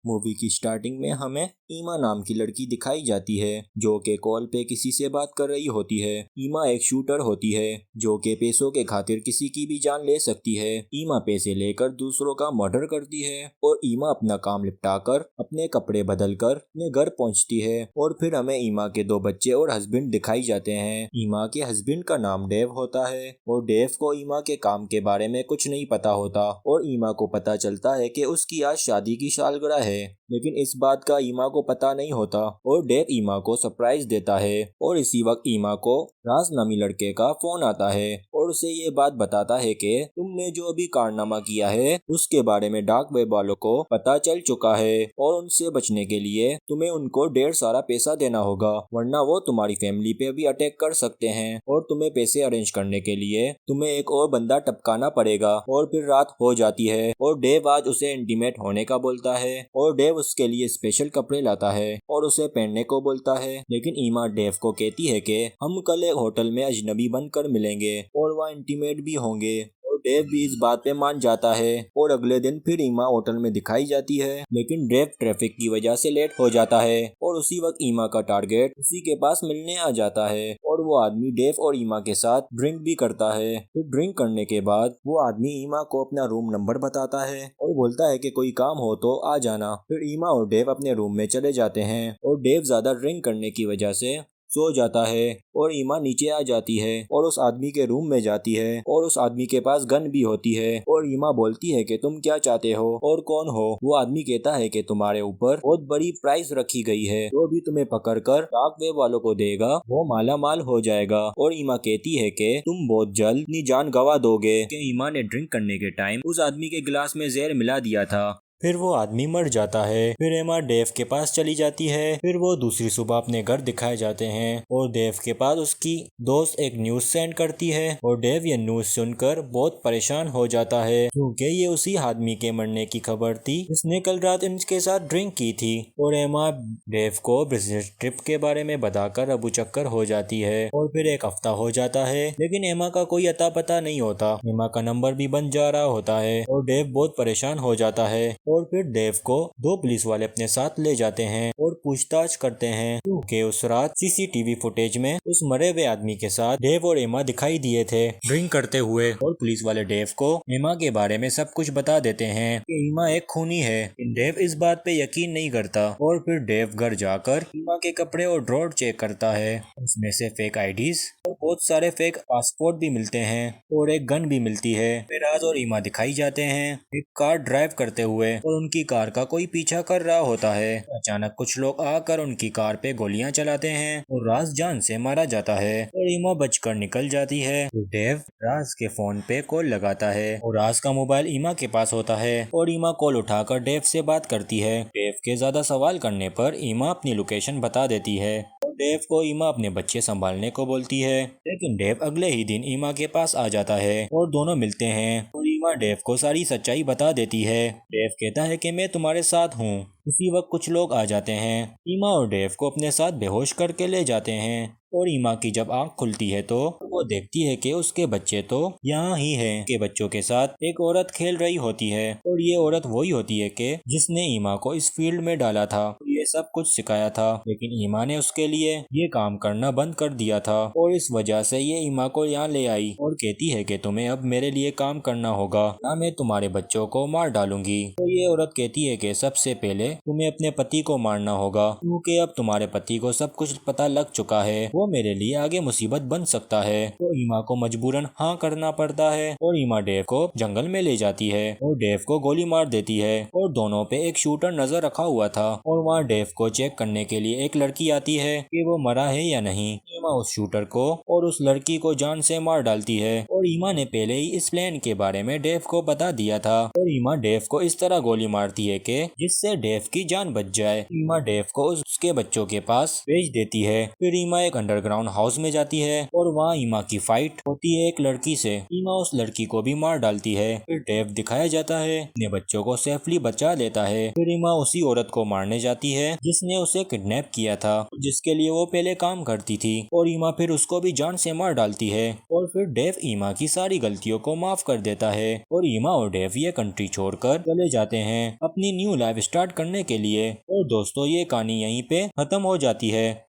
Movie की starting में हमें ईमा नाम की लड़की दिखाई जाती है जो कि कॉल पे किसी से बात कर रही होती है। ईमा एक शूटर होती है जो कि पैसों के खातिर किसी की भी जान ले सकती है। ईमा पैसे लेकर दूसरों का मर्डर करती है और ईमा अपना काम निपटाकर अपने कपड़े बदलकर अपने घर पहुंचती है और फिर हमें ईमा के दो बच्चे और हस्बैंड दिखाई जाते हैं। ईमा के हस्बैंड का नाम डेव होता है और डेव को ईमा के काम के बारे में कुछ नहीं पता होता और ईमा को पता चलता है कि उसकी आज शादी की सालगिरह है, लेकिन इस बात का ईमा को पता नहीं होता और डेव ईमा को सरप्राइज देता है और इसी वक्त ईमा को राज नामी लड़के का फोन आता है और उसे ये बात बताता है कि तुमने जो अभी कारनामा किया है उसके बारे में डार्क वेब वालों को पता चल चुका है और उनसे बचने के लिए तुम्हें उनको ढेर सारा पैसा देना होगा, वरना वो तुम्हारी फैमिली पे भी अटैक कर सकते हैं और तुम्हें पैसे अरेंज करने के लिए तुम्हें एक और बंदा टपकाना पड़ेगा। और फिर रात हो जाती है और डेव आज उसे इंटीमेट होने का बोलता है और डेव उसके लिए स्पेशल कपड़े लाता है और उसे पहनने को बोलता है, लेकिन ईमा डेव को कहती है कि हम कल एक होटल में अजनबी बनकर मिलेंगे और वहाँ इंटीमेट भी होंगे और डेव भी इस बात पे मान जाता है और अगले दिन फिर ईमा होटल में दिखाई जाती है, लेकिन डेव ट्रैफिक की वजह से लेट हो जाता है और उसी वक्त ईमा का टारगेट उसी के पास मिलने आ जाता है और वो आदमी डेव और ईमा के साथ ड्रिंक भी करता है। फिर ड्रिंक करने के बाद वो आदमी ईमा को अपना रूम नंबर बताता है और बोलता है कि कोई काम हो तो आ जाना। फिर ईमा और डेव अपने रूम में चले जाते हैं और डेव ज्यादा ड्रिंक करने की वजह से सो जाता है और ईमा नीचे आ जाती है और उस आदमी के रूम में जाती है और उस आदमी के पास गन भी होती है और ईमा बोलती है कि तुम क्या चाहते हो और कौन हो। वो आदमी कहता है कि तुम्हारे ऊपर बहुत बड़ी प्राइस रखी गई है, जो भी तुम्हें पकड़कर डार्क वेब वालों को देगा वो माला माल हो जाएगा। और ईमा कहती है कि तुम बहुत जल्द अपनी जान गंवा दोगे कि ईमा ने ड्रिंक करने के टाइम उस आदमी के गिलास में जहर मिला दिया था। फिर वो आदमी मर जाता है। फिर एमा डेव के पास चली जाती है। फिर वो दूसरी सुबह अपने घर दिखाए जाते हैं और डेव के पास उसकी दोस्त एक न्यूज सेंड करती है और डेव ये न्यूज सुनकर बहुत परेशान हो जाता है क्योंकि ये उसी आदमी के मरने की खबर थी जिसने कल रात इनके साथ ड्रिंक की थी। और एमा डेव को बिजनेस ट्रिप के बारे में बताकर अबू चक्कर हो जाती है और फिर एक हफ्ता हो जाता है, लेकिन एमा का कोई अता पता नहीं होता। एमा का नंबर भी बन जा रहा होता है और डेव बहुत परेशान हो जाता है और फिर डेव को दो पुलिस वाले अपने साथ ले जाते हैं और पूछताछ करते हैं क्योंकि उस रात सीसीटीवी फुटेज में उस मरे हुए आदमी के साथ डेव और एमा दिखाई दिए थे ड्रिंक करते हुए। और पुलिस वाले डेव को एमा के बारे में सब कुछ बता देते हैं कि एमा एक खूनी है। डेव इस बात पे यकीन नहीं करता और फिर डेव घर जाकर एमा के कपड़े और ड्रॉर चेक करता है। उसमें से फेक आईडीज और बहुत सारे फेक पासपोर्ट भी मिलते हैं और एक गन भी मिलती है। फिर राज और एमा दिखाई जाते हैं एक कार ड्राइव करते हुए और उनकी कार का कोई पीछा कर रहा होता है। अचानक कुछ लोग आकर उनकी कार पे गोलियां चलाते हैं और राज जान से मारा जाता है और ईमा बचकर निकल जाती है। तो डेव राज के फोन पे कॉल लगाता है और राज का मोबाइल ईमा के पास होता है और ईमा कॉल उठाकर डेव से बात करती है। डेव के ज्यादा सवाल करने पर ईमा अपनी लोकेशन बता देती है और डेव को ईमा अपने बच्चे संभालने को बोलती है, लेकिन डेव अगले ही दिन ईमा के पास आ जाता है और दोनों मिलते हैं और ईमा डेव को सारी सच्चाई बता देती है। डेव कहता है कि मैं तुम्हारे साथ हूँ। उसी वक्त कुछ लोग आ जाते हैं, ईमा और डेव को अपने साथ बेहोश करके ले जाते हैं और ईमा की जब आंख खुलती है तो वो देखती है कि उसके बच्चे तो यहाँ ही हैं। के बच्चों के साथ एक औरत खेल रही होती है और ये औरत वही होती है कि जिसने ईमा को इस फील्ड में डाला था, ये सब कुछ सिखाया था, लेकिन ईमा ने उसके लिए ये काम करना बंद कर दिया था और इस वजह से ये ईमा को यहाँ ले आई और कहती है कि तुम्हें अब मेरे लिए काम करना होगा ना मैं तुम्हारे बच्चों को मार डालूंगी। तो ये औरत कहती है कि सबसे पहले तुम्हें अपने पति को मारना होगा क्योंकि अब तुम्हारे पति को सब कुछ पता लग चुका है, वो मेरे लिए आगे मुसीबत बन सकता है। तो ईमा को मजबूरन हाँ करना पड़ता है और ईमा डेव को जंगल में ले जाती है और डेव को गोली मार देती है और दोनों पे एक शूटर नजर रखा हुआ था और वहाँ डेव को चेक करने के लिए एक लड़की आती है कि वो मरा है या नहीं। ईमा उस शूटर को और उस लड़की को जान से मार डालती है और ईमा ने पहले ही इस प्लान के बारे में डेव को बता दिया था और ईमा डेव को इस तरह गोली मारती है कि जिससे डेव की जान बच जाए। ईमा डेव को उसके बच्चों के पास भेज देती है। फिर ईमा एक अंडरग्राउंड हाउस में जाती है और वहाँ ईमा की फाइट होती है एक लड़की से। ईमा उस लड़की को भी मार डालती है। फिर डेव दिखाया जाता है अपने बच्चों को सेफली बचा लेता है। फिर ईमा उसी औरत को मारने जाती है है जिसने उसे किडनैप किया था, जिसके लिए वो पहले काम करती थी, और ईमा फिर उसको भी जान से मार डालती है। और फिर डेव ईमा की सारी गलतियों को माफ कर देता है और ईमा और डेव ये कंट्री छोड़कर चले जाते हैं अपनी न्यू लाइफ स्टार्ट करने के लिए। और दोस्तों, ये कहानी यहीं पे खत्म हो जाती है।